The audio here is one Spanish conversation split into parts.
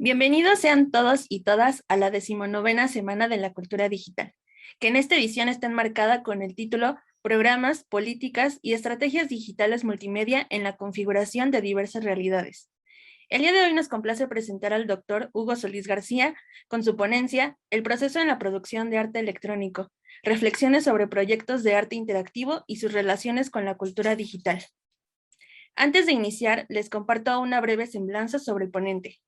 Bienvenidos sean todos y todas a la 19ª Semana de la Cultura Digital, que en esta edición está enmarcada con el título Programas, Políticas y Estrategias Digitales Multimedia en la Configuración de Diversas Realidades. El día de hoy nos complace presentar al doctor Hugo Solís García con su ponencia El proceso en la producción de arte electrónico, reflexiones sobre proyectos de arte interactivo y sus relaciones con la cultura digital. Antes de iniciar, les comparto una breve semblanza sobre el ponente.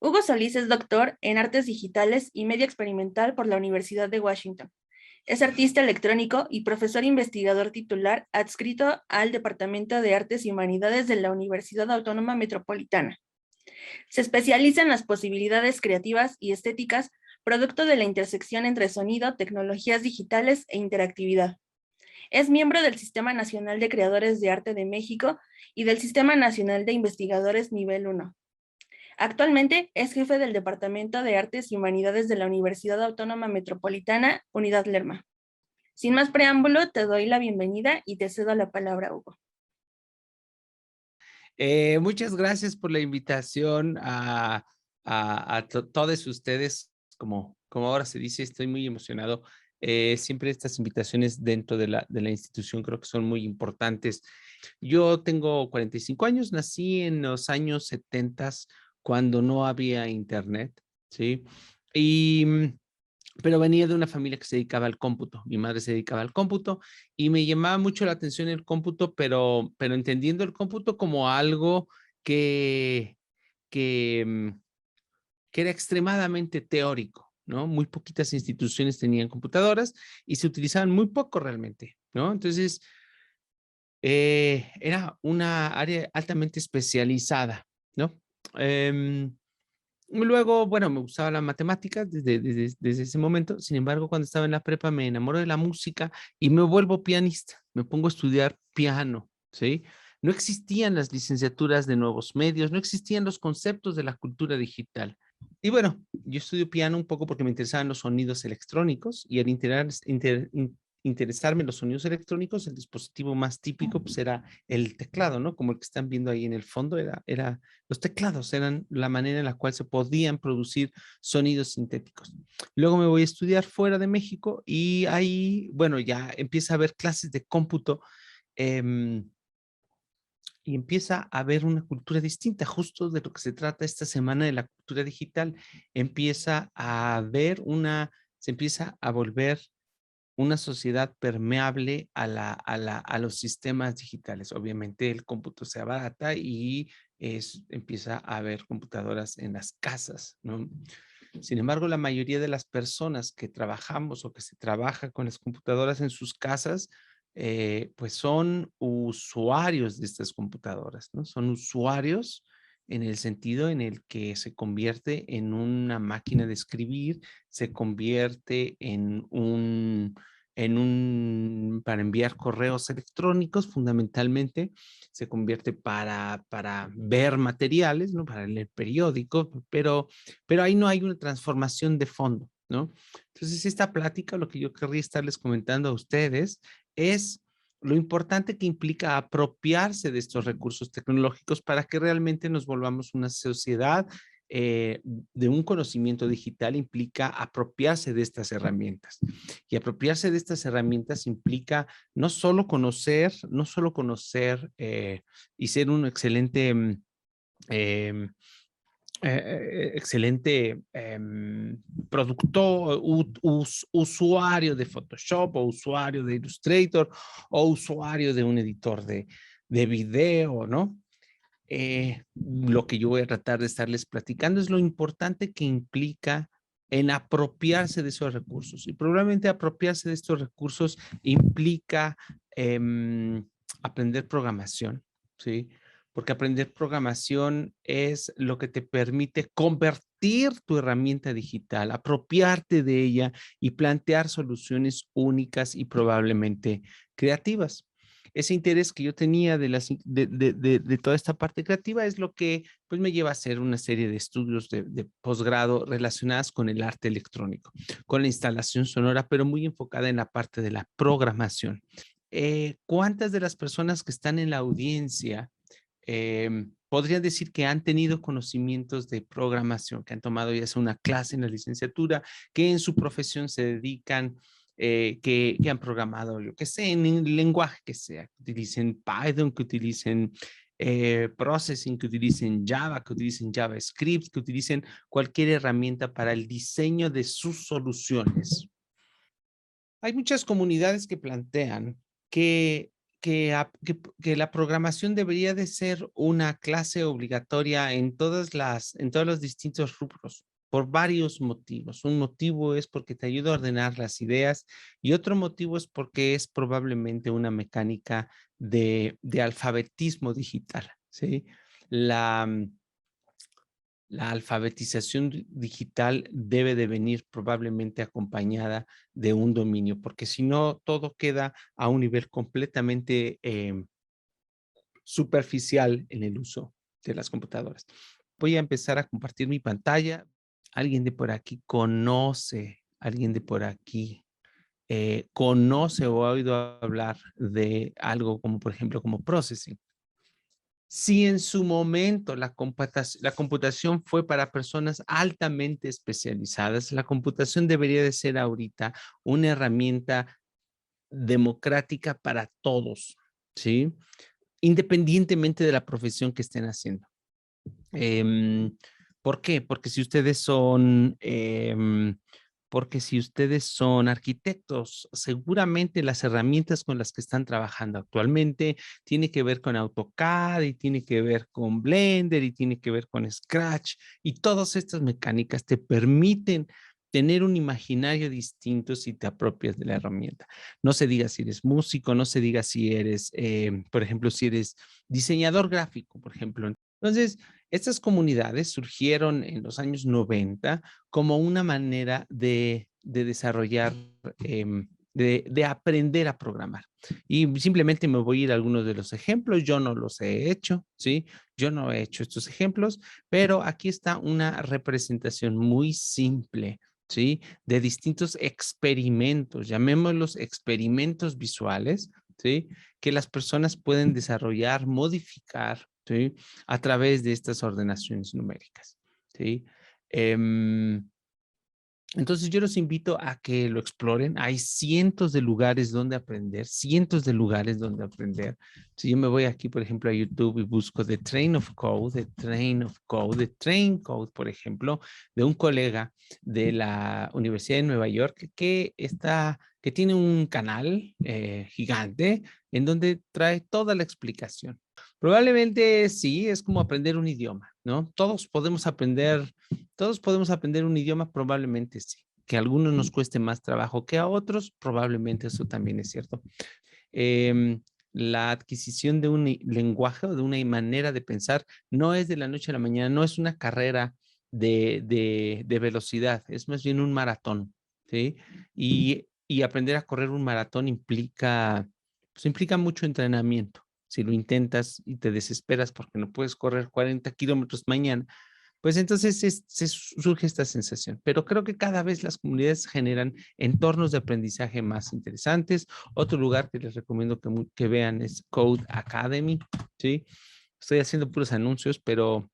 Hugo Solís es doctor en Artes Digitales y Media Experimental por la Universidad de Washington. Es artista electrónico y profesor investigador titular adscrito al Departamento de Artes y Humanidades de la Universidad Autónoma Metropolitana. Se especializa en las posibilidades creativas y estéticas, producto de la intersección entre sonido, tecnologías digitales e interactividad. Es miembro del Sistema Nacional de Creadores de Arte de México y del Sistema Nacional de Investigadores Nivel 1. Actualmente es jefe del Departamento de Artes y Humanidades de la Universidad Autónoma Metropolitana, Unidad Lerma. Sin más preámbulo, te doy la bienvenida y te cedo la palabra, Hugo. Muchas gracias por la invitación a todos ustedes. Como ahora se dice, estoy muy emocionado. Siempre estas invitaciones dentro de la institución creo que son muy importantes. Yo tengo 45 años, nací en los años 70 cuando no había internet, ¿sí? Pero venía de una familia que se dedicaba al cómputo. Mi madre se dedicaba al cómputo y me llamaba mucho la atención el cómputo, pero entendiendo el cómputo como algo que, que, mm, que era extremadamente teórico, ¿no? Muy poquitas instituciones tenían computadoras y se utilizaban muy poco realmente, ¿no? Entonces, era una área altamente especializada, ¿no? Em, Luego, bueno, me gustaba la matemática desde ese momento. Sin embargo, cuando estaba en la prepa me enamoro de la música y me vuelvo pianista. Me pongo a estudiar piano, ¿sí? No existían las licenciaturas de nuevos medios, no existían los conceptos de la cultura digital. Y bueno, yo estudio piano un poco porque me interesaban los sonidos electrónicos y al interesarme en los sonidos electrónicos, el dispositivo más típico pues era el teclado, ¿no? Como el que están viendo ahí en el fondo, los teclados eran la manera en la cual se podían producir sonidos sintéticos. Luego me voy a estudiar fuera de México y ahí, bueno, ya empieza a haber clases de cómputo. em, y empieza a haber una cultura distinta, justo de lo que se trata esta semana de la cultura digital. Se empieza a volver una sociedad permeable a los sistemas digitales. Obviamente el cómputo se abarata y empieza a haber computadoras en las casas, ¿no? Sin embargo, la mayoría de las personas que trabajamos o que se trabaja con las computadoras en sus casas, pues son usuarios de estas computadoras, ¿no? Son usuarios en el sentido en el que se convierte en una máquina de escribir, se convierte para enviar correos electrónicos, fundamentalmente, se convierte para ver materiales, ¿no? Para leer periódicos, pero ahí no hay una transformación de fondo, ¿no? Entonces, esta plática, lo que yo querría estarles comentando a ustedes es lo importante que implica apropiarse de estos recursos tecnológicos para que realmente nos volvamos una sociedad de un conocimiento digital. Implica apropiarse de estas herramientas. Y apropiarse de estas herramientas implica no solo conocer y ser un excelente eh, excelente productor, usuario de Photoshop o usuario de Illustrator o usuario de un editor de video, ¿no? Lo que yo voy a tratar de estarles platicando es lo importante que implica en apropiarse de esos recursos. Y probablemente apropiarse de estos recursos implica aprender programación, ¿sí? Porque aprender programación es lo que te permite convertir tu herramienta digital, apropiarte de ella y plantear soluciones únicas y probablemente creativas. Ese interés que yo tenía de toda esta parte creativa es lo que pues, me lleva a hacer una serie de estudios de posgrado relacionadas con el arte electrónico, con la instalación sonora, pero muy enfocada en la parte de la programación. ¿Cuántas de las personas que están en la audiencia podría decir que han tenido conocimientos de programación, que han tomado ya sea una clase en la licenciatura, que en su profesión se dedican, que han programado, yo que sé, en el lenguaje que sea, que utilicen Python, que utilicen Processing, que utilicen Java, que utilicen JavaScript, que utilicen cualquier herramienta para el diseño de sus soluciones. Hay muchas comunidades que plantean que la programación debería de ser una clase obligatoria en todos los distintos rubros, por varios motivos. Un motivo es porque te ayuda a ordenar las ideas y otro motivo es porque es probablemente una mecánica de alfabetismo digital, ¿sí? La, la alfabetización digital debe de venir probablemente acompañada de un dominio, porque si no, todo queda a un nivel completamente superficial en el uso de las computadoras. Voy a empezar a compartir mi pantalla. Alguien de por aquí conoce, alguien de por aquí conoce o ha oído hablar de algo como, por ejemplo, como processing. Si en su momento la computación fue para personas altamente especializadas, la computación debería de ser ahorita una herramienta democrática para todos, ¿sí? Independientemente de la profesión que estén haciendo. ¿Por qué? Porque si ustedes son arquitectos, seguramente las herramientas con las que están trabajando actualmente tiene que ver con AutoCAD y tiene que ver con Blender y tiene que ver con Scratch y todas estas mecánicas te permiten tener un imaginario distinto si te apropias de la herramienta. No se diga si eres músico, no se diga si eres, por ejemplo, si eres diseñador gráfico, por ejemplo. Entonces, estas comunidades surgieron en los años 90 como una manera de desarrollar, de aprender a programar. Y simplemente me voy a ir a algunos de los ejemplos. Yo no los he hecho, ¿sí? Yo no he hecho estos ejemplos, pero aquí está una representación muy simple, ¿sí? De distintos experimentos, llamémoslos experimentos visuales, ¿sí? Que las personas pueden desarrollar, modificar, ¿sí? A través de estas ordenaciones numéricas, ¿sí? Entonces yo los invito a que lo exploren. Hay cientos de lugares donde aprender, cientos de lugares donde aprender. Si yo me voy aquí, por ejemplo, a YouTube y busco The Train of Code, The Train of Code, The Train Code, por ejemplo, de un colega de la Universidad de Nueva York que tiene un canal gigante en donde trae toda la explicación. Probablemente sí, es como aprender un idioma, ¿no? Todos podemos aprender un idioma, probablemente sí. Que a algunos nos cueste más trabajo que a otros, probablemente eso también es cierto. La adquisición de un lenguaje o de una manera de pensar no es de la noche a la mañana, no es una carrera de velocidad, es más bien un maratón, ¿sí? Y aprender a correr un maratón pues implica mucho entrenamiento. Si lo intentas y te desesperas porque no puedes correr 40 kilómetros mañana, pues entonces surge esta sensación. Pero creo que cada vez las comunidades generan entornos de aprendizaje más interesantes. Otro lugar que les recomiendo que vean es Code Academy, ¿sí? Estoy haciendo puros anuncios, pero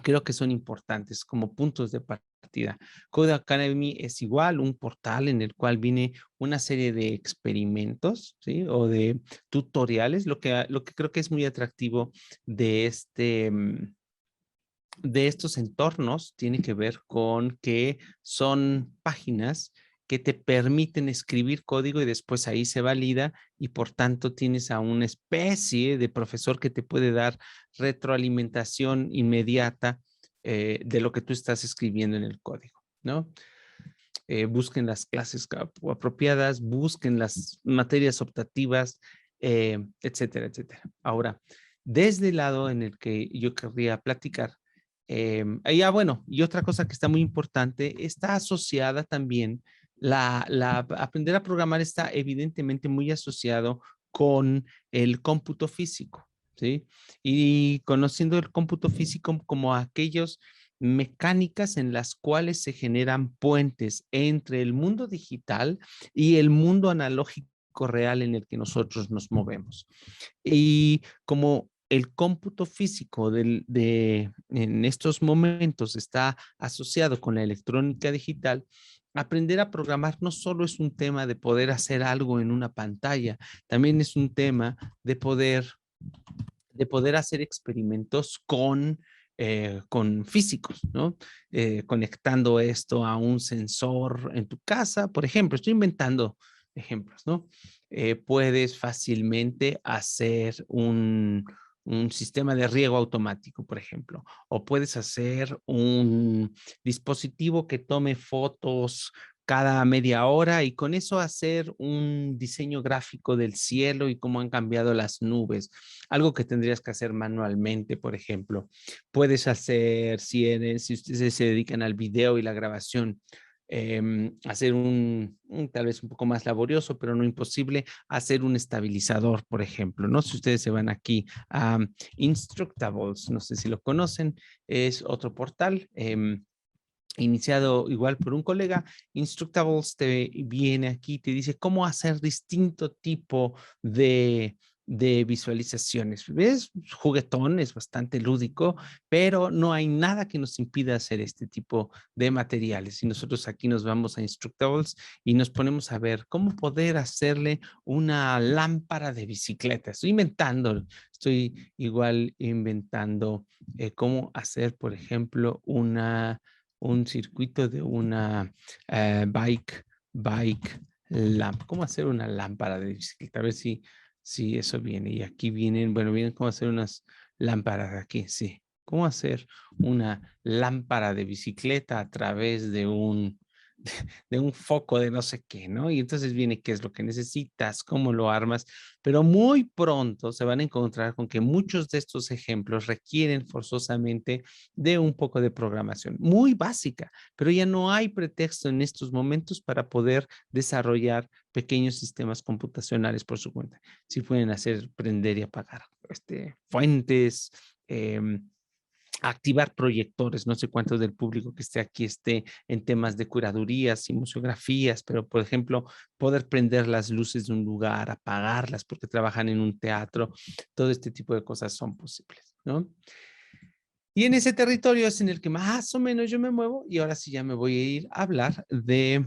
creo que son importantes como puntos de partida. Code Academy es igual un portal en el cual viene una serie de experimentos, ¿sí? O de tutoriales, lo que creo que es muy atractivo de de estos entornos tiene que ver con que son páginas que te permiten escribir código y después ahí se valida y por tanto tienes a una especie de profesor que te puede dar retroalimentación inmediata de lo que tú estás escribiendo en el código, ¿no? Busquen las clases apropiadas, busquen las materias optativas, etcétera, etcétera. Ahora, desde el lado en el que yo querría platicar, bueno, y otra cosa que está muy importante, está asociada también, aprender a programar está evidentemente muy asociado con el cómputo físico, ¿sí? Y conociendo el cómputo físico como aquellos mecánicas en las cuales se generan puentes entre el mundo digital y el mundo analógico real en el que nosotros nos movemos. Y como el cómputo físico en estos momentos está asociado con la electrónica digital, aprender a programar no solo es un tema de poder hacer algo en una pantalla, también es un tema de poder hacer experimentos con físicos, ¿no? Conectando esto a un sensor en tu casa, por ejemplo, estoy inventando ejemplos, ¿no? Puedes fácilmente hacer un sistema de riego automático, por ejemplo, o puedes hacer un dispositivo que tome fotos cada media hora y con eso hacer un diseño gráfico del cielo y cómo han cambiado las nubes, algo que tendrías que hacer manualmente, por ejemplo. Puedes hacer, si ustedes se dedican al video y la grabación, hacer tal vez un poco más laborioso, pero no imposible, hacer un estabilizador, por ejemplo, ¿no? Si ustedes se van aquí a Instructables, no sé si lo conocen, es otro portal. Iniciado igual por un colega, Instructables te viene aquí, te dice cómo hacer distinto tipo de visualizaciones. ¿Ves? Juguetón, es bastante lúdico, pero no hay nada que nos impida hacer este tipo de materiales. Y nosotros aquí nos vamos a Instructables y nos ponemos a ver cómo poder hacerle una lámpara de bicicleta. Estoy igual inventando cómo hacer, por ejemplo, un circuito de una bike lamp. ¿Cómo hacer una lámpara de bicicleta? A ver si eso viene. Y aquí vienen cómo hacer unas lámparas aquí, sí. ¿Cómo hacer una lámpara de bicicleta a través de un foco de no sé qué, ¿no? Y entonces viene qué es lo que necesitas, cómo lo armas, pero muy pronto se van a encontrar con que muchos de estos ejemplos requieren forzosamente de un poco de programación, muy básica, pero ya no hay pretexto en estos momentos para poder desarrollar pequeños sistemas computacionales por su cuenta. Si pueden hacer prender y apagar fuentes, activar proyectores, no sé cuántos del público que esté aquí esté en temas de curadurías y museografías, pero por ejemplo, poder prender las luces de un lugar, apagarlas porque trabajan en un teatro, todo este tipo de cosas son posibles, ¿no? Y en ese territorio es en el que más o menos yo me muevo y ahora sí ya me voy a ir a hablar de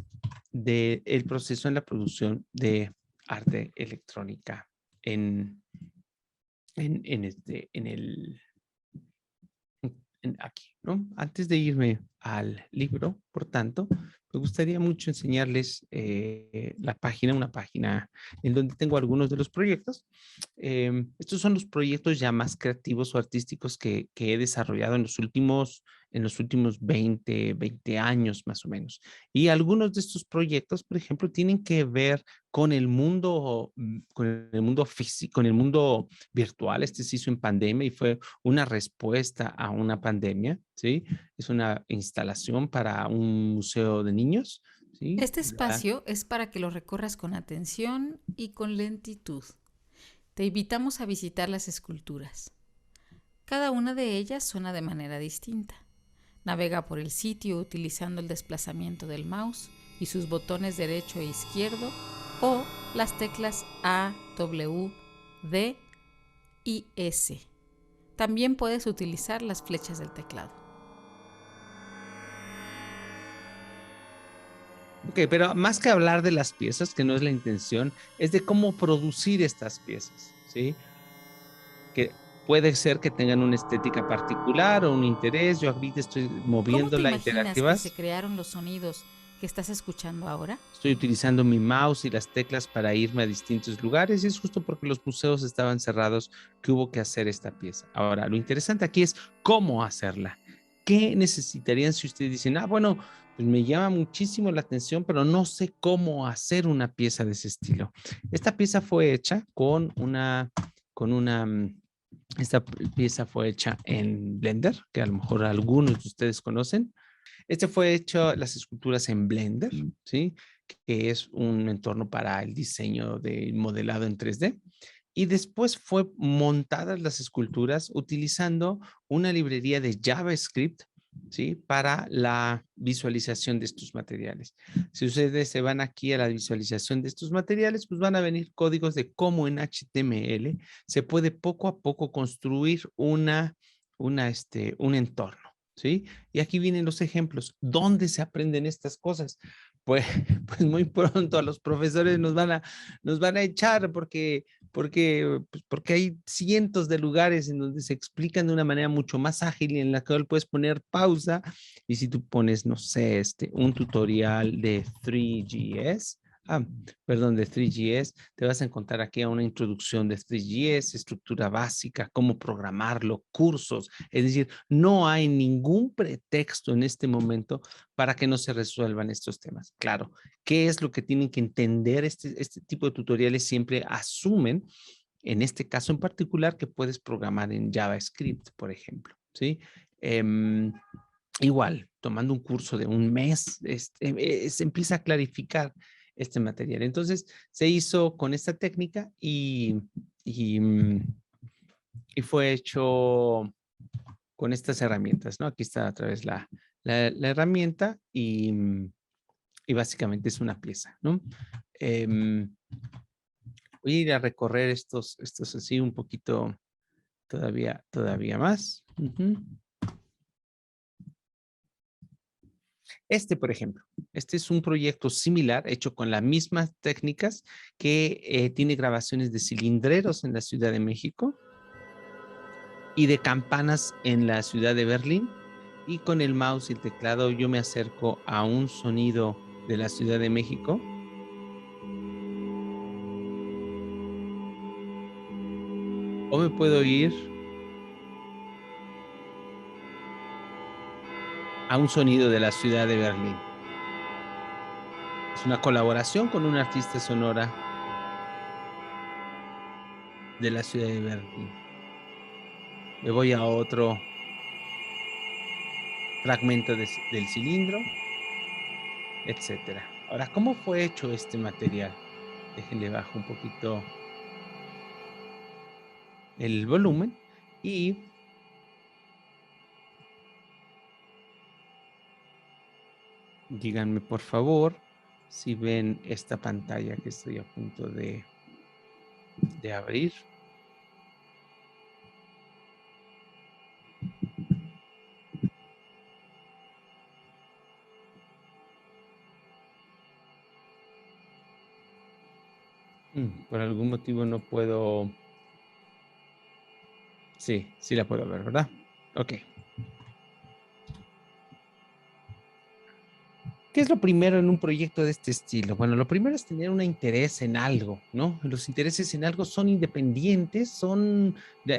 el proceso en la producción de arte electrónica en, aquí, ¿no? Antes de irme al libro, por tanto, me gustaría mucho enseñarles una página en donde tengo algunos de los proyectos. Estos son los proyectos ya más creativos o artísticos que he desarrollado en los últimos 20 años más o menos. Y algunos de estos proyectos, por ejemplo, tienen que ver con el mundo físico, con el mundo virtual. Este se hizo en pandemia y fue una respuesta a una pandemia, ¿sí? Es una instalación para un museo de niños, ¿sí? Este espacio es para que lo recorras con atención y con lentitud. Te invitamos a visitar las esculturas. Cada una de ellas suena de manera distinta. Navega por el sitio utilizando el desplazamiento del mouse y sus botones derecho e izquierdo o las teclas A, W, D y S. También puedes utilizar las flechas del teclado. Ok, pero más que hablar de las piezas, que no es la intención, es de cómo producir estas piezas, ¿sí? Que puede ser que tengan una estética particular o un interés. Yo ahorita estoy ¿Cómo te moviéndola imaginas que se interactivas. crearon los sonidos que estás escuchando ahora? Estoy utilizando mi mouse y las teclas para irme a distintos lugares y es justo porque los museos estaban cerrados que hubo que hacer esta pieza. Ahora, lo interesante aquí es cómo hacerla. ¿Qué necesitarían si ustedes dicen, bueno, pues me llama muchísimo la atención, pero no sé cómo hacer una pieza de ese estilo? Esta pieza fue hecha esta pieza fue hecha en Blender, que a lo mejor algunos de ustedes conocen. Fue hecho las esculturas en Blender, ¿sí? Que es un entorno para el diseño de modelado en 3D. Y después fue montadas las esculturas utilizando una librería de JavaScript ¿sí? Para la visualización de estos materiales. Si ustedes se van aquí a la visualización de estos materiales, pues van a venir códigos de cómo en HTML se puede poco a poco construir un entorno, ¿sí? Y aquí vienen los ejemplos. ¿Dónde se aprenden estas cosas? Pues, pues muy pronto a los profesores nos van a echar porque hay cientos de lugares en donde se explican de una manera mucho más ágil y en la cual puedes poner pausa. Y si tú pones, no sé, un tutorial de 3GS, perdón, de 3GS, te vas a encontrar aquí a una introducción de 3GS, estructura básica, cómo programarlo, cursos. Es decir, no hay ningún pretexto en este momento para que no se resuelvan estos temas. Claro, ¿qué es lo que tienen que entender? Este tipo de tutoriales siempre asumen, en este caso en particular, que puedes programar en JavaScript, por ejemplo, ¿sí? Igual, tomando un curso de un mes, se empieza a clarificar este material. Entonces, se hizo con esta técnica y, mm, y fue hecho con estas herramientas, ¿no? Aquí está otra vez la herramienta y básicamente es una pieza, ¿no? Em, Voy a ir a recorrer estos así un poquito todavía más. Por ejemplo, este es un proyecto similar hecho con las mismas técnicas que tiene grabaciones de cilindreros en la Ciudad de México y de campanas en la ciudad de Berlín. Y con el mouse y el teclado yo me acerco a un sonido de la Ciudad de México. O me puedo ir a un sonido de la ciudad de Berlín. Es una colaboración con una artista sonora de la ciudad de Berlín. Me voy a otro fragmento del cilindro, etcétera. Ahora, ¿cómo fue hecho este material? Déjenle bajo un poquito el volumen y díganme por favor si ven esta pantalla que estoy a punto de abrir. Por algún motivo no puedo. Sí, sí la puedo ver, ¿verdad? Ok. ¿Qué es lo primero en un proyecto de este estilo? Bueno, lo primero es tener un interés en algo, ¿no? Los intereses en algo son independientes,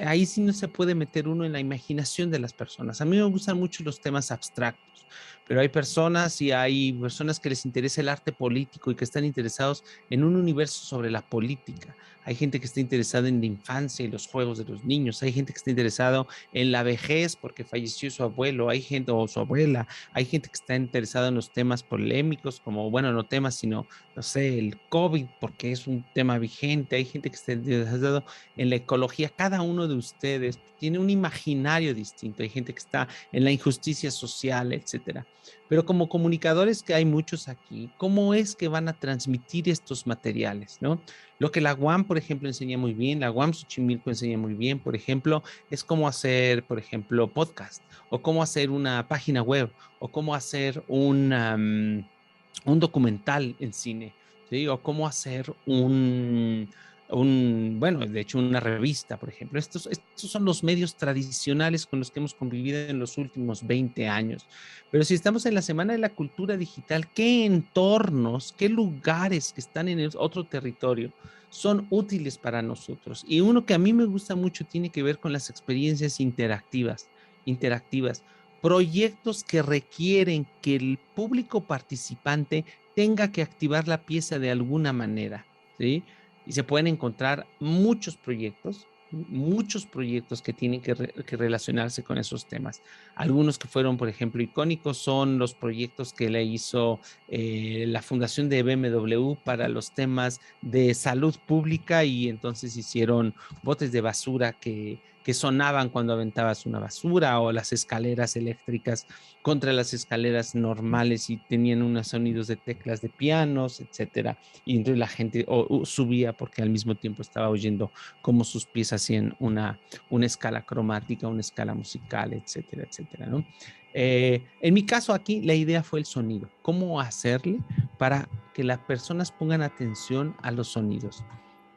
ahí sí no se puede meter uno en la imaginación de las personas. A mí me gustan mucho los temas abstractos, pero hay personas que les interesa el arte político y que están interesados en un universo sobre la política. Hay gente que está interesada en la infancia y los juegos de los niños. Hay gente que está interesado en la vejez porque falleció su abuelo, hay gente o su abuela. Hay gente que está interesada en los temas polémicos, como, bueno, no temas, sino, no sé, el COVID, porque es un tema vigente. Hay gente que está interesada en la ecología. Cada uno de ustedes tiene un imaginario distinto. Hay gente que está en la injusticia social, etcétera. Pero como comunicadores, que hay muchos aquí, ¿cómo es que van a transmitir estos materiales, no? Lo que la UAM, por ejemplo, enseña muy bien, la UAM Xochimilco enseña muy bien, por ejemplo, es cómo hacer, por ejemplo, podcast, o cómo hacer una página web, o cómo hacer un documental en cine, ¿sí? O cómo hacer bueno, de hecho, una revista, por ejemplo. Estos son los medios tradicionales con los que hemos convivido en los últimos 20 años. Pero si estamos en la Semana de la Cultura Digital, ¿qué entornos, qué lugares que están en otro territorio son útiles para nosotros? Y uno que a mí me gusta mucho tiene que ver con las experiencias interactivas, proyectos que requieren que el público participante tenga que activar la pieza de alguna manera, ¿sí? Y se pueden encontrar muchos proyectos que tienen que relacionarse con esos temas. Algunos que fueron, por ejemplo, icónicos son los proyectos que le hizo la Fundación de BMW para los temas de salud pública, y entonces hicieron botes de basura que que sonaban cuando aventabas una basura, o las escaleras eléctricas contra las escaleras normales y tenían unos sonidos de teclas de pianos, etcétera. Y entonces la gente subía porque al mismo tiempo estaba oyendo cómo sus pies hacían una escala cromática, una escala musical, etcétera, etcétera, ¿no? En mi caso aquí la idea fue el sonido. ¿Cómo hacerle para que las personas pongan atención a los sonidos?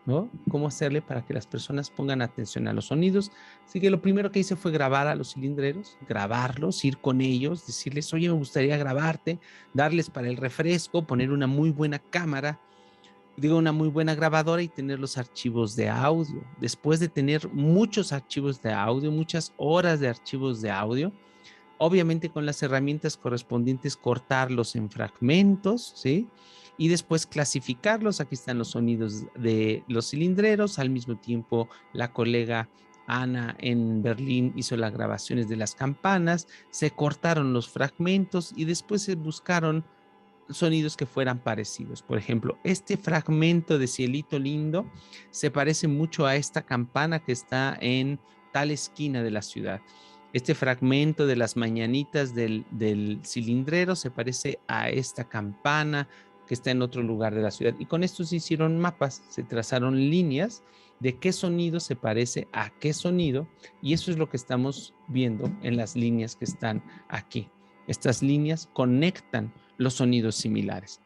¿No? ¿Cómo hacerle para que las personas pongan atención a los sonidos? Así que lo primero que hice fue grabar a los cilindreros, grabarlos, ir con ellos, decirles, oye, me gustaría grabarte, darles para el refresco, poner una muy buena cámara, digo, una muy buena grabadora y tener los archivos de audio. Después de tener muchos archivos de audio, muchas horas de archivos de audio, obviamente con las herramientas correspondientes cortarlos en fragmentos, ¿sí? Y después clasificarlos. Aquí están los sonidos de los cilindreros. Al mismo tiempo, la colega Ana en Berlín hizo las grabaciones de las campanas. Se cortaron los fragmentos y después se buscaron sonidos que fueran parecidos. Por ejemplo, este fragmento de Cielito Lindo se parece mucho a esta campana que está en tal esquina de la ciudad. Este fragmento de las mañanitas del cilindrero se parece a esta campana que está en otro lugar de la ciudad. Y con esto se hicieron mapas, se trazaron líneas de qué sonido se parece a qué sonido, y eso es lo que estamos viendo en las líneas que están aquí. Estas líneas conectan los sonidos similares.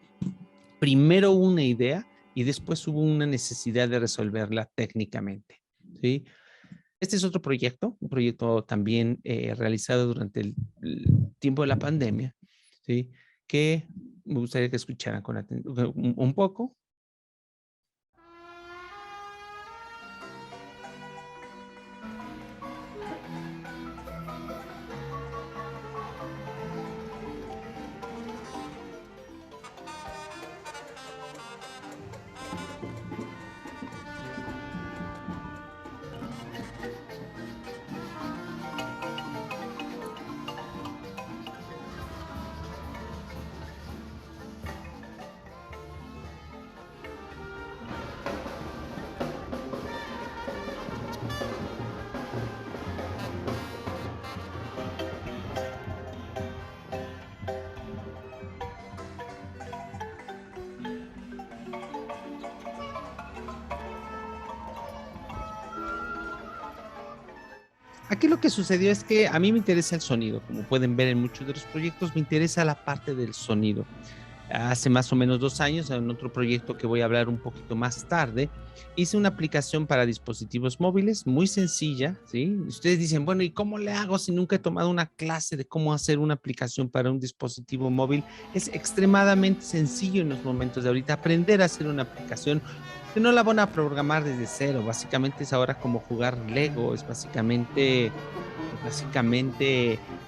Primero hubo una idea y después hubo una necesidad de resolverla técnicamente, ¿sí? Este es otro proyecto, un proyecto también realizado durante el tiempo de la pandemia, ¿sí? Que me gustaría que escucharan con atención un poco. Aquí lo que sucedió es que a mí me interesa el sonido. Como pueden ver en muchos de los proyectos, me interesa la parte del sonido. Hace más o menos 2 años, en otro proyecto que voy a hablar un poquito más tarde, hice una aplicación para dispositivos móviles muy sencilla, ¿sí? Ustedes dicen, bueno, ¿y cómo le hago si nunca he tomado una clase de cómo hacer una aplicación para un dispositivo móvil? Es extremadamente sencillo en los momentos de ahorita aprender a hacer una aplicación que no la van a programar desde cero. Básicamente es ahora como jugar Lego, es básicamente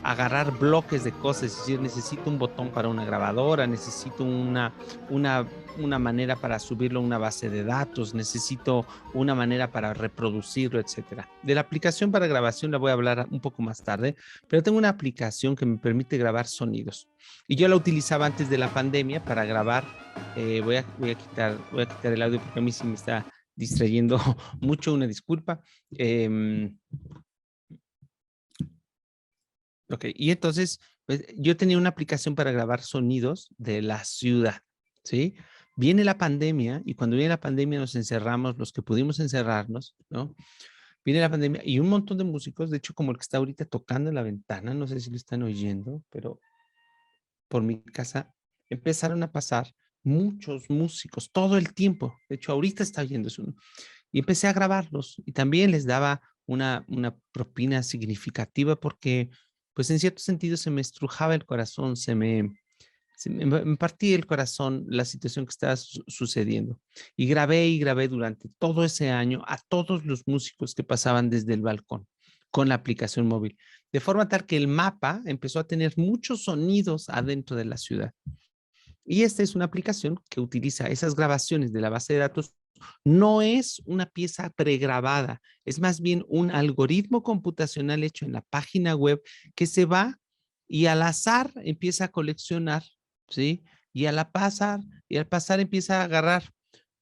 agarrar bloques de cosas, es decir, necesito un botón para una grabadora, necesito una manera para subirlo a una base de datos, necesito una manera para reproducirlo, etcétera. De la aplicación para grabación la voy a hablar un poco más tarde, pero tengo una aplicación que me permite grabar sonidos. Y yo la utilizaba antes de la pandemia para grabar. Voy a quitar el audio porque a mí sí me está distrayendo mucho, una disculpa. Ok, y entonces pues, yo tenía una aplicación para grabar sonidos de la ciudad, ¿sí? Viene la pandemia y cuando viene la pandemia nos encerramos, los que pudimos encerrarnos, ¿no? Viene la pandemia y un montón de músicos, de hecho como el que está ahorita tocando en la ventana, no sé si lo están oyendo, pero por mi casa empezaron a pasar muchos músicos todo el tiempo. De hecho, ahorita está oyendo eso, ¿no? Y empecé a grabarlos y también les daba una propina significativa porque, pues en cierto sentido, se me estrujaba el corazón, me partía el corazón la situación que estaba sucediendo. Y grabé durante todo ese año a todos los músicos que pasaban desde el balcón con la aplicación móvil, de forma tal que el mapa empezó a tener muchos sonidos adentro de la ciudad. Y esta es una aplicación que utiliza esas grabaciones de la base de datos. No es una pieza pregrabada, es más bien un algoritmo computacional hecho en la página web que se va y al azar empieza a coleccionar, ¿sí? Y al pasar empieza a agarrar,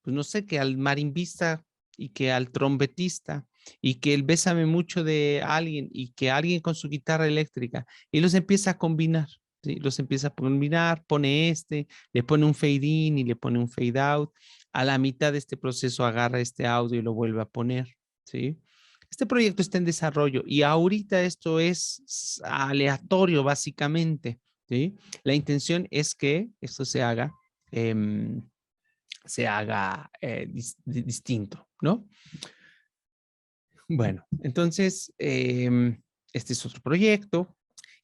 pues no sé, que al marimbista y que al trompetista y que el bésame mucho de alguien y que alguien con su guitarra eléctrica y los empieza a combinar. ¿Sí? Los empieza a combinar, pone le pone un fade in y le pone un fade out. A la mitad de este proceso agarra este audio y lo vuelve a poner. ¿Sí? Este proyecto está en desarrollo y ahorita esto es aleatorio básicamente. ¿Sí? La intención es que esto se haga distinto, ¿no? Bueno, entonces, este es otro proyecto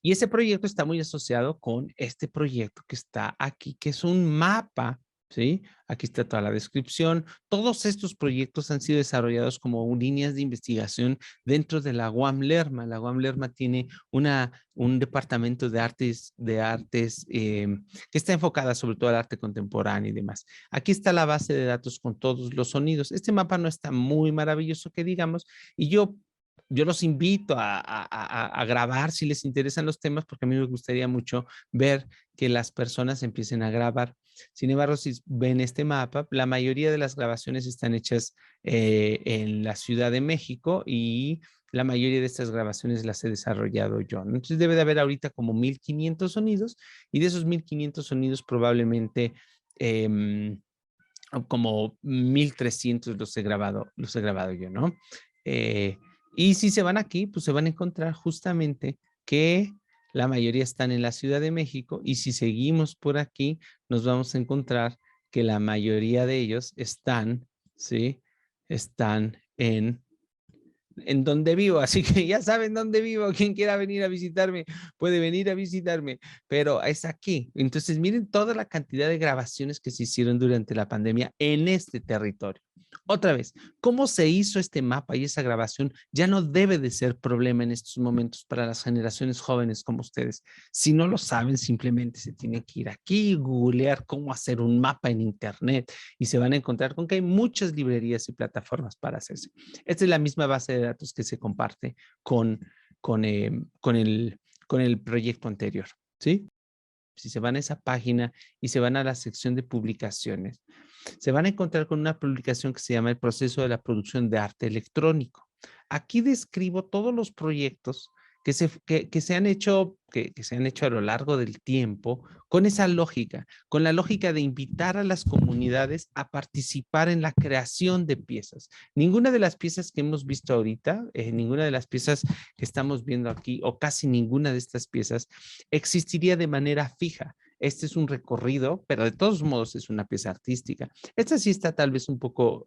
y ese proyecto está muy asociado con este proyecto que está aquí, que es un mapa, ¿sí? Aquí está toda la descripción. Todos estos proyectos han sido desarrollados como líneas de investigación dentro de la UAM Lerma. La UAM Lerma tiene un departamento de artes que está enfocada sobre todo al arte contemporáneo y demás. Aquí está la base de datos con todos los sonidos. Este mapa no está muy maravilloso que digamos, y yo los invito a grabar si les interesan los temas, porque a mí me gustaría mucho ver que las personas empiecen a grabar. Sin embargo, si ven este mapa, la mayoría de las grabaciones están hechas en la Ciudad de México y la mayoría de estas grabaciones las he desarrollado yo. Entonces debe de haber ahorita como 1500 sonidos y de esos 1500 sonidos probablemente como 1300 los he grabado yo, ¿no? Y si se van aquí, pues se van a encontrar justamente que la mayoría están en la Ciudad de México y si seguimos por aquí, nos vamos a encontrar que la mayoría de ellos están, ¿sí? Están en donde vivo, así que ya saben dónde vivo, quien quiera venir a visitarme puede venir a visitarme, pero es aquí. Entonces miren toda la cantidad de grabaciones que se hicieron durante la pandemia en este territorio. Otra vez, ¿cómo se hizo este mapa y esa grabación? Ya no debe de ser problema en estos momentos para las generaciones jóvenes como ustedes. Si no lo saben, simplemente se tienen que ir aquí y googlear cómo hacer un mapa en internet y se van a encontrar con que hay muchas librerías y plataformas para hacerse. Esta es la misma base de datos que se comparte con, eh, con, el, con el proyecto anterior, ¿sí? Si se van a esa página y se van a la sección de publicaciones, se van a encontrar con una publicación que se llama El proceso de la producción de arte electrónico. Aquí describo todos los proyectos que se han hecho, que se han hecho a lo largo del tiempo con esa lógica, con la lógica de invitar a las comunidades a participar en la creación de piezas. Ninguna de las piezas que hemos visto ahorita, ninguna de las piezas que estamos viendo aquí, o casi ninguna de estas piezas, existiría de manera fija. Este es un recorrido, pero de todos modos es una pieza artística. Esta sí está tal vez un poco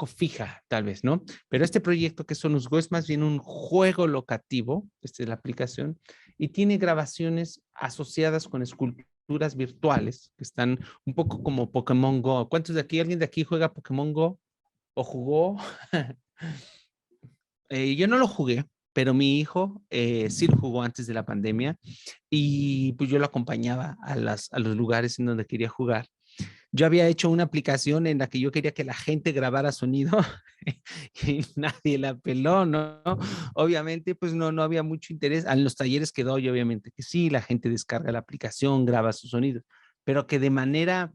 fija, tal vez, ¿no? Pero este proyecto que Sonusgo es más bien un juego locativo, esta es la aplicación, y tiene grabaciones asociadas con esculturas virtuales, que están un poco como Pokémon Go. ¿Cuántos de aquí, alguien de aquí juega Pokémon Go o jugó? Yo no lo jugué, pero mi hijo sí lo jugó antes de la pandemia y pues yo lo acompañaba a los lugares en donde quería jugar. Yo había hecho una aplicación en la que yo quería que la gente grabara sonido y nadie la peló, ¿no? Obviamente, pues no había mucho interés. En los talleres que doy, obviamente que sí, la gente descarga la aplicación, graba sus sonidos, pero que de manera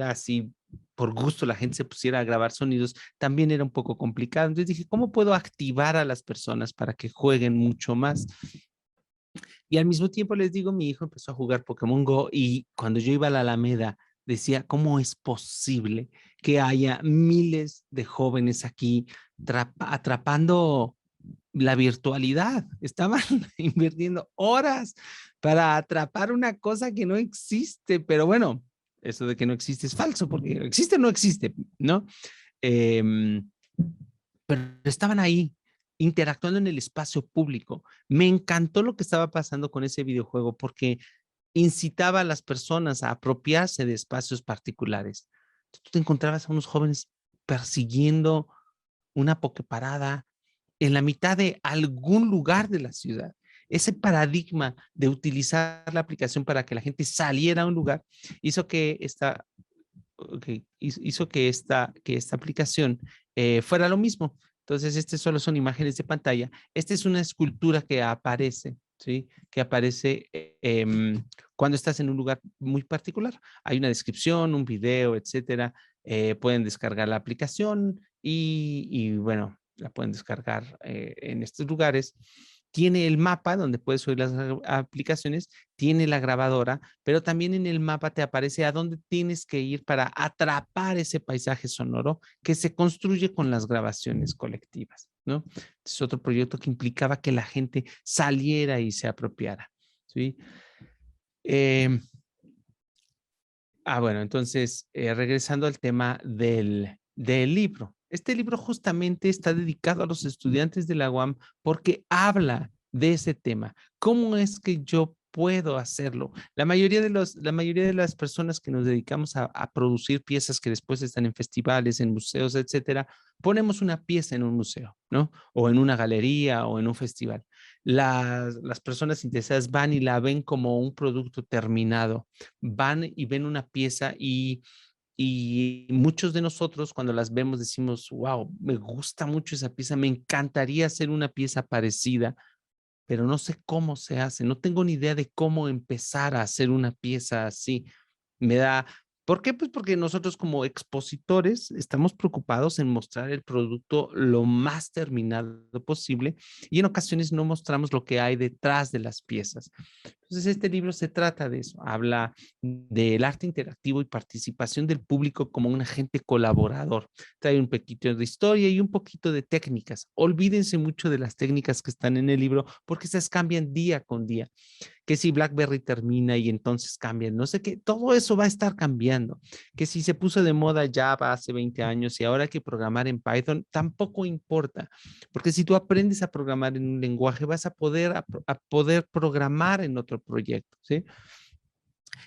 así, por gusto, la gente se pusiera a grabar sonidos, también era un poco complicado. Entonces dije, ¿cómo puedo activar a las personas para que jueguen mucho más? Y al mismo tiempo les digo, mi hijo empezó a jugar Pokémon Go y cuando yo iba a la Alameda decía, ¿cómo es posible que haya miles de jóvenes aquí atrapando la virtualidad? Estaban invirtiendo horas para atrapar una cosa que no existe, pero bueno, eso de que no existe es falso, porque existe o no existe, ¿no? Em, pero estaban ahí interactuando en el espacio público. Me encantó lo que estaba pasando con ese videojuego porque incitaba a las personas a apropiarse de espacios particulares. Tú te encontrabas a unos jóvenes persiguiendo una pokeparada en la mitad de algún lugar de la ciudad. Ese paradigma de utilizar la aplicación para que la gente saliera a un lugar hizo que que esta aplicación fuera lo mismo. Entonces, este solo son imágenes de pantalla. Esta es una escultura que aparece, ¿sí? Que aparece cuando estás en un lugar muy particular. Hay una descripción, un video, etcétera. Pueden descargar la aplicación y bueno, la pueden descargar en estos lugares. Tiene el mapa donde puedes oír las aplicaciones, tiene la grabadora, pero también en el mapa te aparece a dónde tienes que ir para atrapar ese paisaje sonoro que se construye con las grabaciones colectivas, ¿no? Es otro proyecto que implicaba que la gente saliera y se apropiara, ¿sí? Eh, bueno, entonces, regresando al tema del libro. Este libro justamente está dedicado a los estudiantes de la UAM porque habla de ese tema. ¿Cómo es que yo puedo hacerlo? La mayoría de las personas que nos dedicamos a producir piezas que después están en festivales, en museos, etcétera, ponemos una pieza en un museo, ¿no? O en una galería o en un festival. Las personas interesadas van y la ven como un producto terminado, van y ven una pieza y muchos de nosotros cuando las vemos decimos, wow, me gusta mucho esa pieza, me encantaría hacer una pieza parecida, pero no sé cómo se hace, no tengo ni idea de cómo empezar a hacer una pieza así. Me da, ¿por qué? Pues porque nosotros como expositores estamos preocupados en mostrar el producto lo más terminado posible y en ocasiones no mostramos lo que hay detrás de las piezas. Entonces, este libro se trata de eso, habla del arte interactivo y participación del público como un agente colaborador. Trae un poquito de historia y un poquito de técnicas. Olvídense mucho de las técnicas que están en el libro porque esas cambian día con día, que si BlackBerry termina y entonces cambian, no sé qué, todo eso va a estar cambiando, que si se puso de moda Java hace 20 años y ahora hay que programar en Python, tampoco importa, porque si tú aprendes a programar en un lenguaje, vas a poder programar en otro proyecto, ¿sí?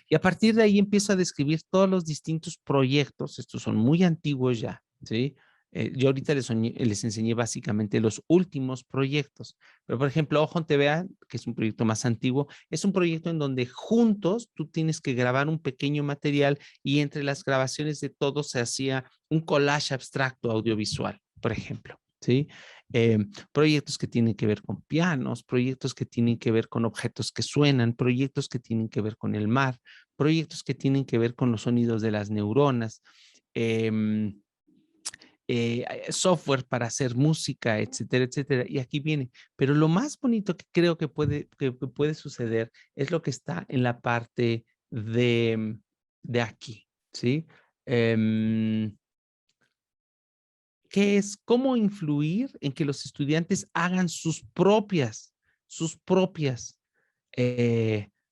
Y a partir de ahí empiezo a describir todos los distintos proyectos, estos son muy antiguos ya, ¿sí? Yo ahorita les enseñé básicamente los últimos proyectos, pero por ejemplo, Ojo TVA, que es un proyecto más antiguo, es un proyecto en donde juntos tú tienes que grabar un pequeño material y entre las grabaciones de todos se hacía un collage abstracto audiovisual, por ejemplo, ¿sí? Proyectos que tienen que ver con pianos, proyectos que tienen que ver con objetos que suenan, proyectos que tienen que ver con el mar, proyectos que tienen que ver con los sonidos de las neuronas, eh, software para hacer música, etcétera, etcétera. Y aquí viene. Pero lo más bonito que creo que puede suceder es lo que está en la parte de aquí, ¿sí? Eh, que es cómo influir en que los estudiantes hagan sus propias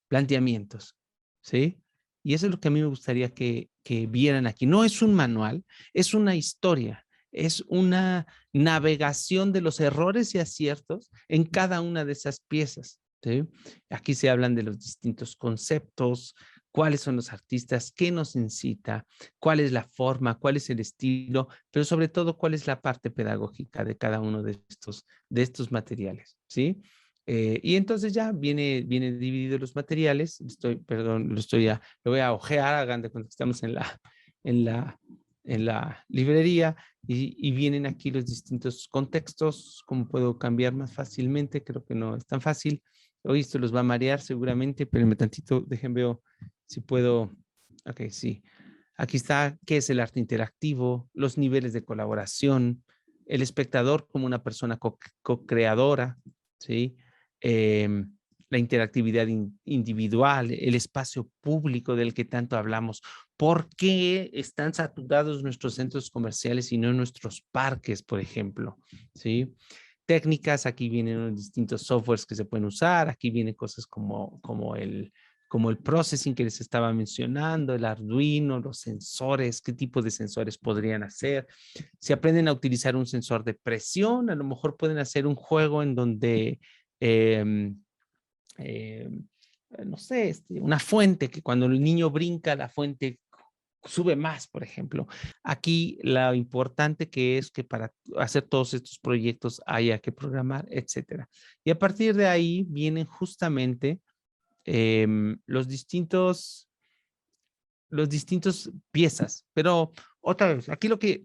planteamientos, ¿sí? Y eso es lo que a mí me gustaría que vieran aquí. No es un manual, es una historia, es una navegación de los errores y aciertos en cada una de esas piezas, ¿sí? Aquí se hablan de los distintos conceptos, cuáles son los artistas, qué nos incita, cuál es la forma, cuál es el estilo, pero sobre todo cuál es la parte pedagógica de cada uno de estos materiales, ¿sí? Y entonces ya viene dividido los materiales. Perdón, lo voy a ojear, hagan de cuenta que estamos en la, en la librería y vienen aquí los distintos contextos, cómo puedo cambiar más fácilmente, creo que no es tan fácil. Hoy esto los va a marear seguramente, espérenme tantito, veo si puedo. Ok, sí. Aquí está qué es el arte interactivo, los niveles de colaboración, el espectador como una persona co-creadora, ¿sí? Eh, la interactividad individual, el espacio público del que tanto hablamos. ¿Por qué están saturados nuestros centros comerciales y no nuestros parques, por ejemplo? ¿Sí? Técnicas, aquí vienen los distintos softwares que se pueden usar, aquí vienen cosas como el processing que les estaba mencionando, el Arduino, los sensores, qué tipo de sensores podrían hacer. Si aprenden a utilizar un sensor de presión, a lo mejor pueden hacer un juego en donde, eh, eh, no sé, una fuente, que cuando el niño brinca, la fuente sube más, por ejemplo. Aquí lo importante que es que para hacer todos estos proyectos haya que programar, etcétera. Y a partir de ahí vienen justamente los distintos piezas, pero otra vez, aquí lo que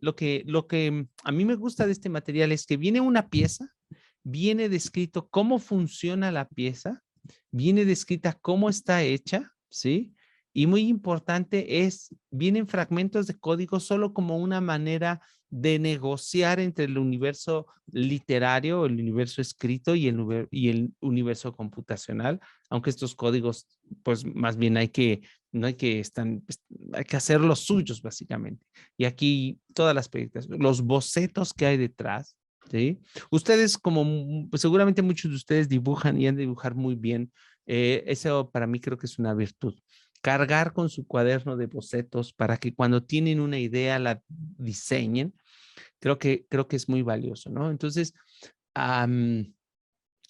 a mí me gusta de este material es que viene una pieza, viene descrito cómo funciona la pieza, viene descrita cómo está hecha, ¿sí? Y muy importante vienen fragmentos de código solo como una manera de negociar entre el universo literario, el universo escrito y el universo computacional, aunque estos códigos, pues más bien hay que hacer los suyos básicamente. Y aquí todas las películas, los bocetos que hay detrás, ¿sí? Ustedes pues seguramente muchos de ustedes dibujan y han de dibujar muy bien. Eso para mí creo que es una virtud. Cargar con su cuaderno de bocetos para que cuando tienen una idea la diseñen, creo que es muy valioso, ¿no? Entonces, um,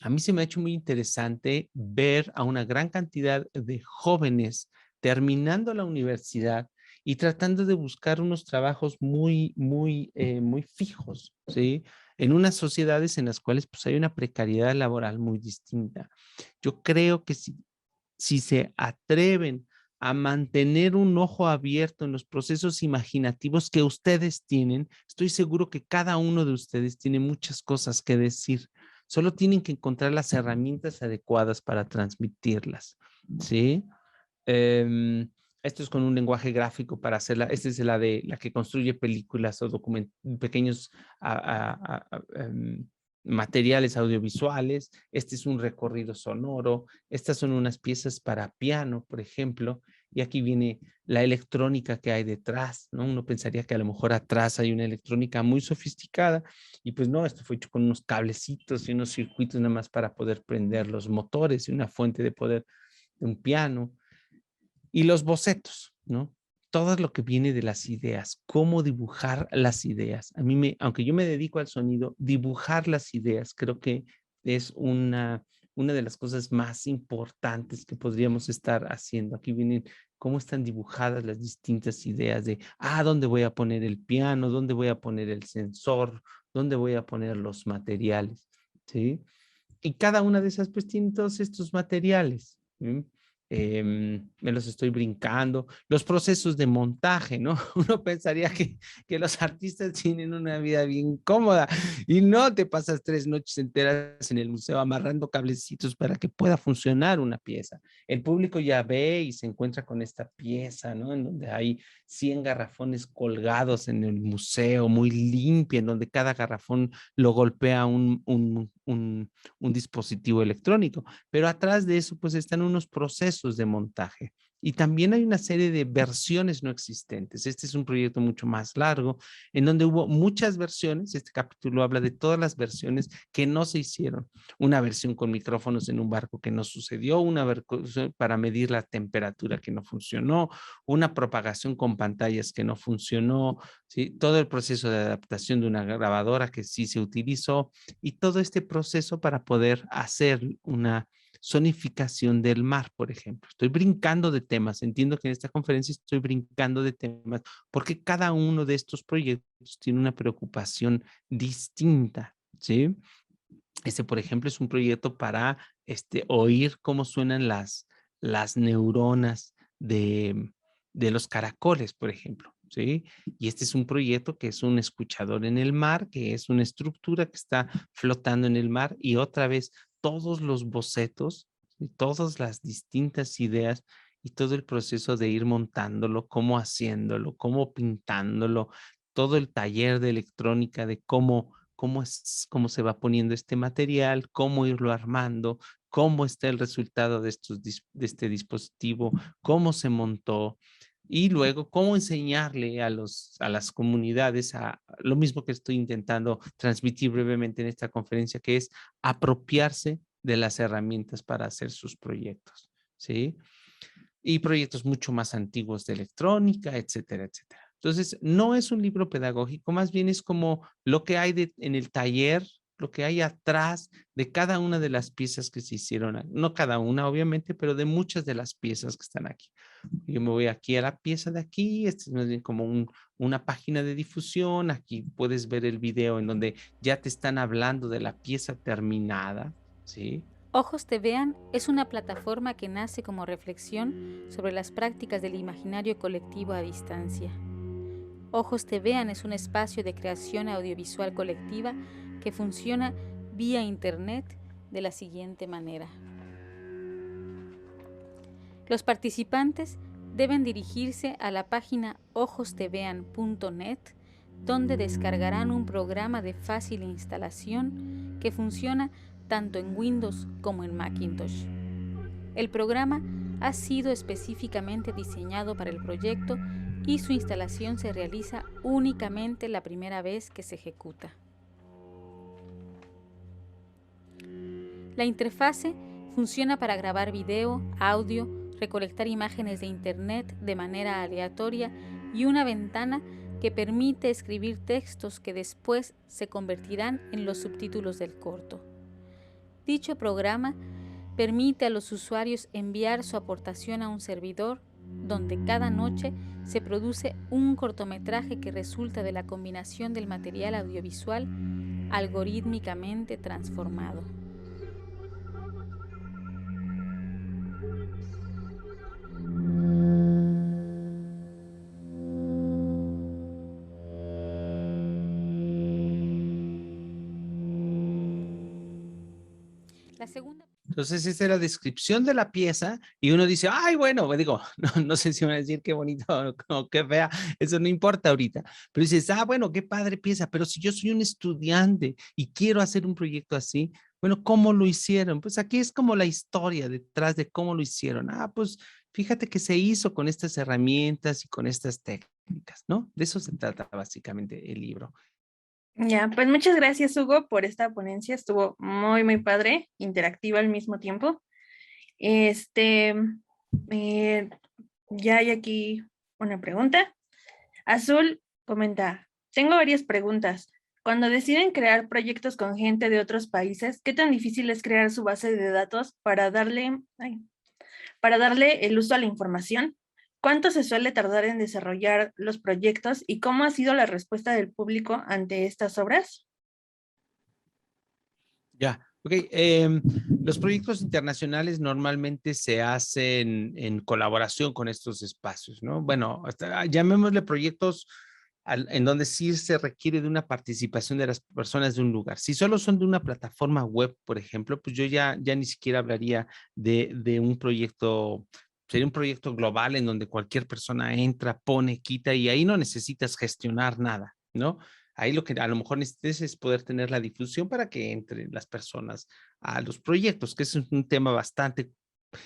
a mí se me ha hecho muy interesante ver a una gran cantidad de jóvenes terminando la universidad y tratando de buscar unos trabajos muy fijos, ¿sí? En unas sociedades en las cuales pues, hay una precariedad laboral muy distinta. Yo creo que si se atreven a mantener un ojo abierto en los procesos imaginativos que ustedes tienen, estoy seguro que cada uno de ustedes tiene muchas cosas que decir. Solo tienen que encontrar las herramientas adecuadas para transmitirlas, ¿sí? Esto es con un lenguaje gráfico para hacerla. Esta es la que construye películas o pequeños materiales audiovisuales. Este es un recorrido sonoro. Estas son unas piezas para piano, por ejemplo. Y aquí viene la electrónica que hay detrás, ¿no? Uno pensaría que a lo mejor atrás hay una electrónica muy sofisticada y pues no, esto fue hecho con unos cablecitos y unos circuitos nada más para poder prender los motores y una fuente de poder de un piano. Y los bocetos, ¿no? Todo lo que viene de las ideas, cómo dibujar las ideas. Aunque yo me dedico al sonido, dibujar las ideas creo que es una de las cosas más importantes que podríamos estar haciendo. Aquí vienen cómo están dibujadas las distintas ideas de, ¿dónde voy a poner el piano? ¿Dónde voy a poner el sensor? ¿Dónde voy a poner los materiales? ¿Sí? Y cada una de esas pues tiene todos estos materiales. ¿Sí? Me los estoy brincando. Los procesos de montaje, ¿no? Uno pensaría que los artistas tienen una vida bien cómoda y no te pasas 3 noches enteras en el museo amarrando cablecitos para que pueda funcionar una pieza. El público ya ve y se encuentra con esta pieza, ¿no? En donde hay 100 garrafones colgados en el museo, muy limpia, en donde cada garrafón lo golpea un dispositivo electrónico. Pero atrás de eso, pues están unos procesos de montaje. Y también hay una serie de versiones no existentes. Este es un proyecto mucho más largo, en donde hubo muchas versiones. Este capítulo habla de todas las versiones que no se hicieron. Una versión con micrófonos en un barco que no sucedió, una versión para medir la temperatura que no funcionó, una propagación con pantallas que no funcionó, ¿sí? Todo el proceso de adaptación de una grabadora que sí se utilizó y todo este proceso para poder hacer una zonificación del mar, por ejemplo. Estoy brincando de temas. Entiendo que en esta conferencia estoy brincando de temas porque cada uno de estos proyectos tiene una preocupación distinta, ¿sí? Este, por ejemplo, es un proyecto para oír cómo suenan las neuronas de los caracoles, por ejemplo, ¿sí? Y este es un proyecto que es un escuchador en el mar, que es una estructura que está flotando en el mar y otra vez todos los bocetos y todas las distintas ideas y todo el proceso de ir montándolo, cómo haciéndolo, cómo pintándolo, todo el taller de electrónica de cómo se va poniendo este material, cómo irlo armando, cómo está el resultado de este dispositivo, cómo se montó y luego cómo enseñarle a las comunidades a lo mismo que estoy intentando transmitir brevemente en esta conferencia, que es apropiarse de las herramientas para hacer sus proyectos, ¿sí? Y proyectos mucho más antiguos de electrónica, etcétera, etcétera. Entonces, no es un libro pedagógico, más bien es como lo que hay en el taller, lo que hay atrás de cada una de las piezas que se hicieron, no cada una, obviamente, pero de muchas de las piezas que están aquí. Yo me voy aquí a la pieza de aquí, este es más bien como una página de difusión, aquí puedes ver el video en donde ya te están hablando de la pieza terminada, ¿sí? Ojos Te Vean es una plataforma que nace como reflexión sobre las prácticas del imaginario colectivo a distancia. Ojos Te Vean es un espacio de creación audiovisual colectiva que funciona vía internet de la siguiente manera. Los participantes deben dirigirse a la página ojostevean.net, donde descargarán un programa de fácil instalación que funciona tanto en Windows como en Macintosh. El programa ha sido específicamente diseñado para el proyecto y su instalación se realiza únicamente la primera vez que se ejecuta. La interfase funciona para grabar video, audio, recolectar imágenes de internet de manera aleatoria y una ventana que permite escribir textos que después se convertirán en los subtítulos del corto. Dicho programa permite a los usuarios enviar su aportación a un servidor donde cada noche se produce un cortometraje que resulta de la combinación del material audiovisual algorítmicamente transformado. La segunda. Entonces, esa es la descripción de la pieza y uno dice, ay, bueno, digo, no sé si van a decir qué bonito o qué fea, eso no importa ahorita, pero dices, ah, bueno, qué padre pieza, pero si yo soy un estudiante y quiero hacer un proyecto así, bueno, ¿cómo lo hicieron? Pues aquí es como la historia detrás de cómo lo hicieron. Ah, pues fíjate que se hizo con estas herramientas y con estas técnicas, ¿no? De eso se trata básicamente el libro. Ya, pues muchas gracias, Hugo, por esta ponencia. Estuvo muy, muy padre, interactiva al mismo tiempo. Este, eh, ya hay aquí una pregunta. Azul comenta, tengo varias preguntas. Cuando deciden crear proyectos con gente de otros países, ¿qué tan difícil es crear su base de datos para darle el uso a la información? ¿Cuánto se suele tardar en desarrollar los proyectos y cómo ha sido la respuesta del público ante estas obras? Ya, ok. Los proyectos internacionales normalmente se hacen en colaboración con estos espacios, ¿no? Bueno, llamémosle proyectos en donde sí se requiere de una participación de las personas de un lugar. Si solo son de una plataforma web, por ejemplo, pues yo ya ni siquiera hablaría de un proyecto. Sería un proyecto global en donde cualquier persona entra, pone, quita y ahí no necesitas gestionar nada, ¿no? Ahí lo que a lo mejor necesitas es poder tener la difusión para que entren las personas a los proyectos, que es un tema bastante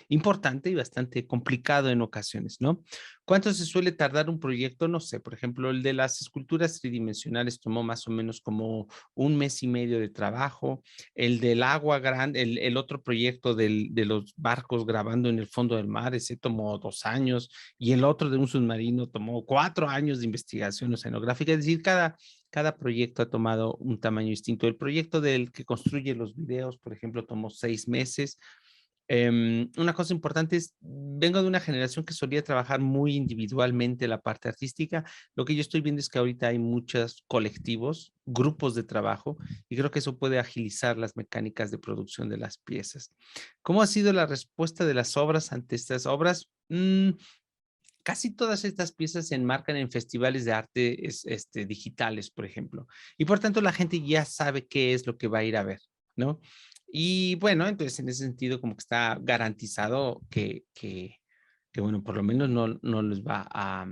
importante y bastante complicado en ocasiones, ¿no? ¿Cuánto se suele tardar un proyecto? No sé, por ejemplo, el de las esculturas tridimensionales tomó más o menos como 1 mes y medio de trabajo. El del agua grande, el otro proyecto de los barcos grabando en el fondo del mar, ese tomó 2 años, y el otro de un submarino tomó 4 años de investigación oceanográfica. Es decir, cada proyecto ha tomado un tamaño distinto. El proyecto del que construye los videos, por ejemplo, tomó 6 meses. Una cosa importante es, vengo de una generación que solía trabajar muy individualmente la parte artística. Lo que yo estoy viendo es que ahorita hay muchos colectivos, grupos de trabajo, y creo que eso puede agilizar las mecánicas de producción de las piezas. ¿Cómo ha sido la respuesta de las obras ante estas obras? Casi todas estas piezas se enmarcan en festivales de arte digitales, por ejemplo, y por tanto la gente ya sabe qué es lo que va a ir a ver, ¿no? Y bueno, entonces en ese sentido como que está garantizado que bueno, por lo menos no les va a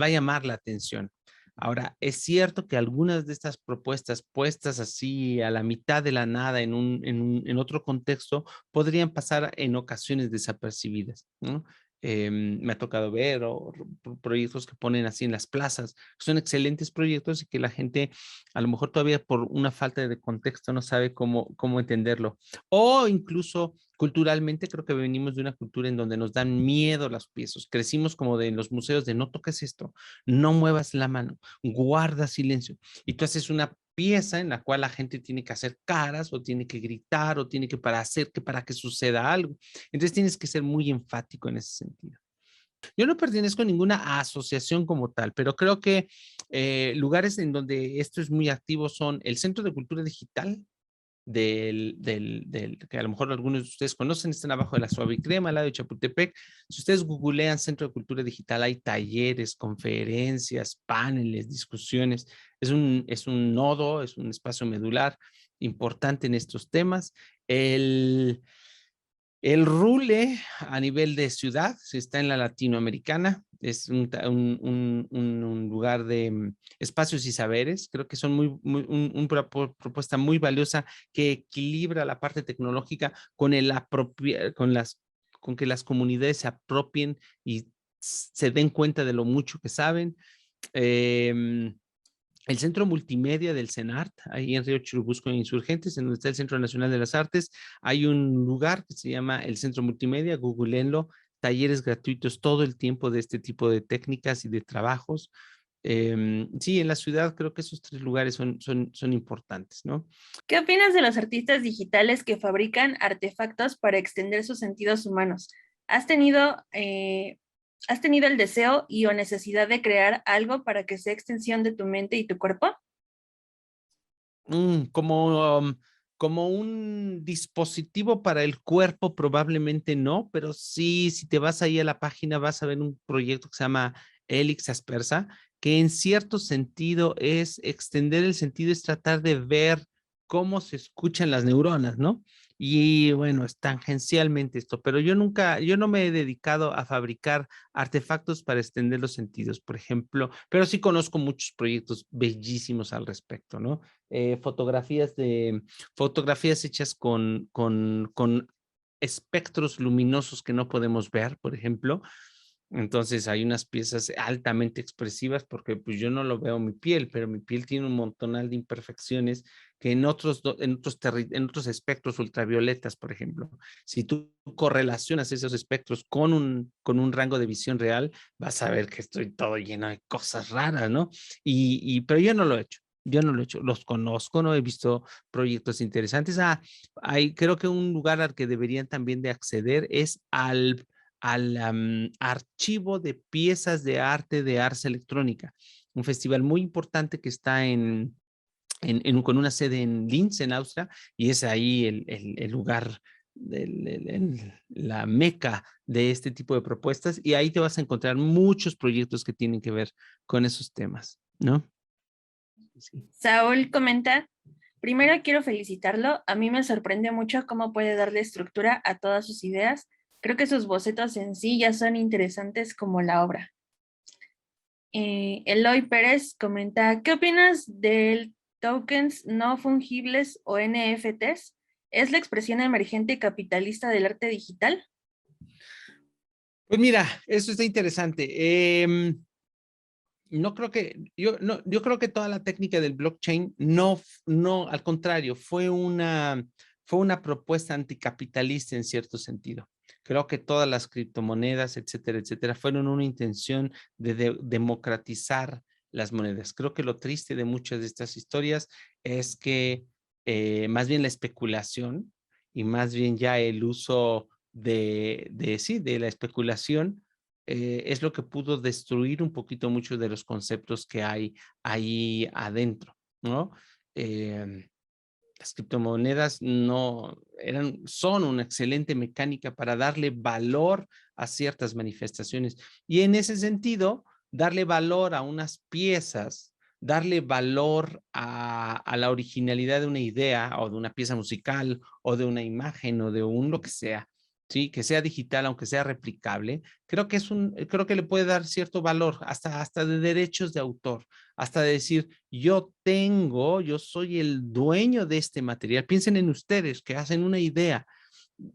llamar la atención. Ahora, es cierto que algunas de estas propuestas puestas así a la mitad de la nada en otro contexto podrían pasar en ocasiones desapercibidas, ¿no? Me ha tocado ver proyectos que ponen así en las plazas. Son excelentes proyectos y que la gente a lo mejor todavía por una falta de contexto no sabe cómo entenderlo. O incluso culturalmente creo que venimos de una cultura en donde nos dan miedo las piezas. Crecimos como en los museos de no toques esto, no muevas la mano, guarda silencio. Y tú haces una pieza en la cual la gente tiene que hacer caras o tiene que gritar o tiene que para que suceda algo. Entonces tienes que ser muy enfático en ese sentido. Yo no pertenezco a ninguna asociación como tal, pero creo que lugares en donde esto es muy activo son el Centro de Cultura Digital, que a lo mejor algunos de ustedes conocen, están abajo de la Suave y Crema, al lado de Chapultepec. Si ustedes googlean Centro de Cultura Digital, hay talleres, conferencias, paneles, discusiones. Es un nodo, es un espacio medular importante en estos temas. El El Rule a nivel de ciudad está en la latinoamericana, es un lugar de espacios y saberes. Creo que son una propuesta muy valiosa que equilibra la parte tecnológica con con que las comunidades se apropien y se den cuenta de lo mucho que saben. El Centro Multimedia del CENART, ahí en Río Churubusco, en Insurgentes, en donde está el Centro Nacional de las Artes, hay un lugar que se llama el Centro Multimedia, googleenlo, talleres gratuitos todo el tiempo de este tipo de técnicas y de trabajos. Sí, en la ciudad creo que esos 3 lugares son importantes, ¿no? ¿Qué opinas de los artistas digitales que fabrican artefactos para extender sus sentidos humanos? ¿Has tenido, ¿has tenido el deseo y o necesidad de crear algo para que sea extensión de tu mente y tu cuerpo? Como un dispositivo para el cuerpo, probablemente no, pero sí, si te vas ahí a la página, vas a ver un proyecto que se llama Helix Aspersa, que en cierto sentido es extender el sentido, es tratar de ver cómo se escuchan las neuronas, ¿no? Y bueno, es tangencialmente esto, pero yo no me he dedicado a fabricar artefactos para extender los sentidos, por ejemplo, pero sí conozco muchos proyectos bellísimos al respecto, ¿no? Fotografías hechas con espectros luminosos que no podemos ver, por ejemplo. Entonces hay unas piezas altamente expresivas porque pues yo no lo veo en mi piel, pero mi piel tiene un montonal de imperfecciones que en otros espectros ultravioletas, por ejemplo, si tú correlacionas esos espectros con un rango de visión real, vas a ver que estoy todo lleno de cosas raras, ¿no? Pero yo no lo he hecho. Yo no lo he hecho, los conozco, no he visto proyectos interesantes. Creo que un lugar al que deberían también de acceder es al archivo de piezas de arte de Ars Electrónica, un festival muy importante que está con una sede en Linz, en Austria, y es ahí el lugar, la meca de este tipo de propuestas, y ahí te vas a encontrar muchos proyectos que tienen que ver con esos temas, ¿no? Sí. Saúl comenta, primero quiero felicitarlo, a mí me sorprende mucho cómo puede darle estructura a todas sus ideas. Creo que sus bocetos en sí ya son interesantes como la obra. Eloy Pérez comenta, ¿qué opinas del tokens no fungibles o NFTs? ¿Es la expresión emergente capitalista del arte digital? Pues mira, eso está interesante. No creo que, yo creo que toda la técnica del blockchain no, al contrario, fue una propuesta anticapitalista en cierto sentido. Creo que todas las criptomonedas, etcétera, etcétera, fueron una intención de democratizar las monedas. Creo que lo triste de muchas de estas historias es que más bien la especulación y más bien ya el uso sí, de la especulación es lo que pudo destruir un poquito muchos de los conceptos que hay ahí adentro, ¿no? Las criptomonedas son una excelente mecánica para darle valor a ciertas manifestaciones. Y en ese sentido, darle valor a unas piezas, darle valor a la originalidad de una idea o de una pieza musical o de una imagen o de un lo que sea, sí, que sea digital, aunque sea replicable, creo que le puede dar cierto valor, hasta de derechos de autor, hasta de decir, yo soy el dueño de este material. Piensen en ustedes que hacen una idea.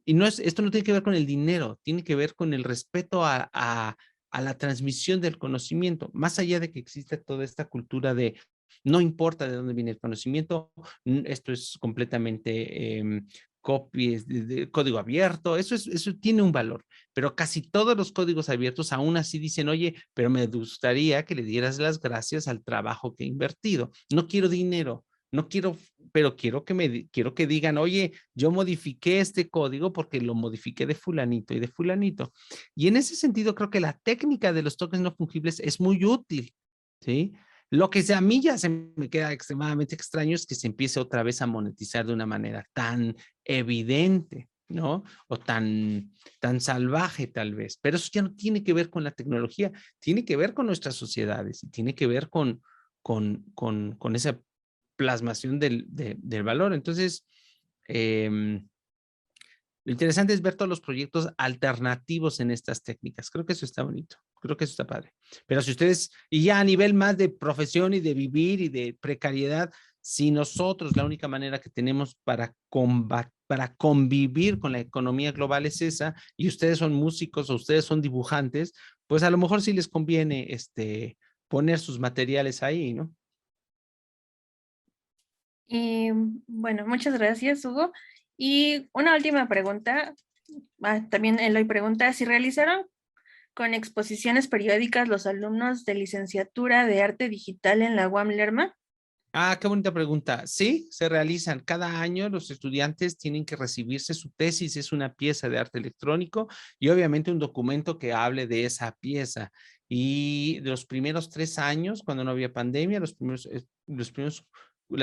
Y esto no tiene que ver con el dinero, tiene que ver con el respeto a la transmisión del conocimiento, más allá de que exista toda esta cultura de no importa de dónde viene el conocimiento, esto es completamente copies de código abierto, eso tiene un valor, pero casi todos los códigos abiertos aún así dicen, oye, pero me gustaría que le dieras las gracias al trabajo que he invertido. No quiero dinero, no quiero, pero quiero que digan, oye, yo modifiqué este código porque lo modifiqué de fulanito y de fulanito. Y en ese sentido creo que la técnica de los tokens no fungibles es muy útil, ¿sí? Lo que a mí ya se me queda extremadamente extraño es que se empiece otra vez a monetizar de una manera tan evidente, ¿no? O tan salvaje tal vez. Pero eso ya no tiene que ver con la tecnología, tiene que ver con nuestras sociedades y tiene que ver con esa plasmación del valor. Entonces, Lo interesante es ver todos los proyectos alternativos en estas técnicas. Creo que eso está bonito. Creo que eso está padre. Pero si ustedes, y ya a nivel más de profesión y de vivir y de precariedad, si nosotros la única manera que tenemos para para convivir con la economía global es esa, y ustedes son músicos o ustedes son dibujantes, pues a lo mejor sí les conviene poner sus materiales ahí, ¿no? Y bueno, muchas gracias, Hugo. Y una última pregunta. También Eloy pregunta si realizaron con exposiciones periódicas los alumnos de licenciatura de arte digital en la UAM Lerma. Ah, qué bonita pregunta. Sí, se realizan. Cada año los estudiantes tienen que recibirse su tesis, es una pieza de arte electrónico y obviamente un documento que hable de esa pieza. Y de los primeros 3 años, cuando no había pandemia, las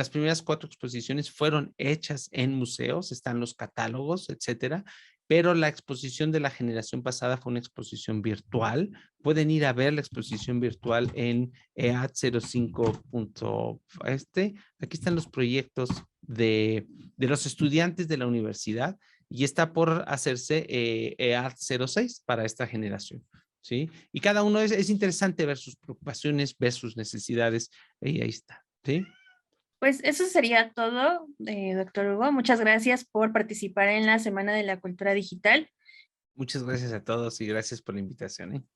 primeras 4 exposiciones fueron hechas en museos, están los catálogos, etcétera. Pero la exposición de la generación pasada fue una exposición virtual. Pueden ir a ver la exposición virtual en EAD05. Aquí están los proyectos de los estudiantes de la universidad y está por hacerse EAD06 para esta generación. ¿Sí? Y cada uno es interesante ver sus preocupaciones, ver sus necesidades, y ahí está. ¿Sí? Pues eso sería todo, doctor Hugo. Muchas gracias por participar en la Semana de la Cultura Digital. Muchas gracias a todos y gracias por la invitación.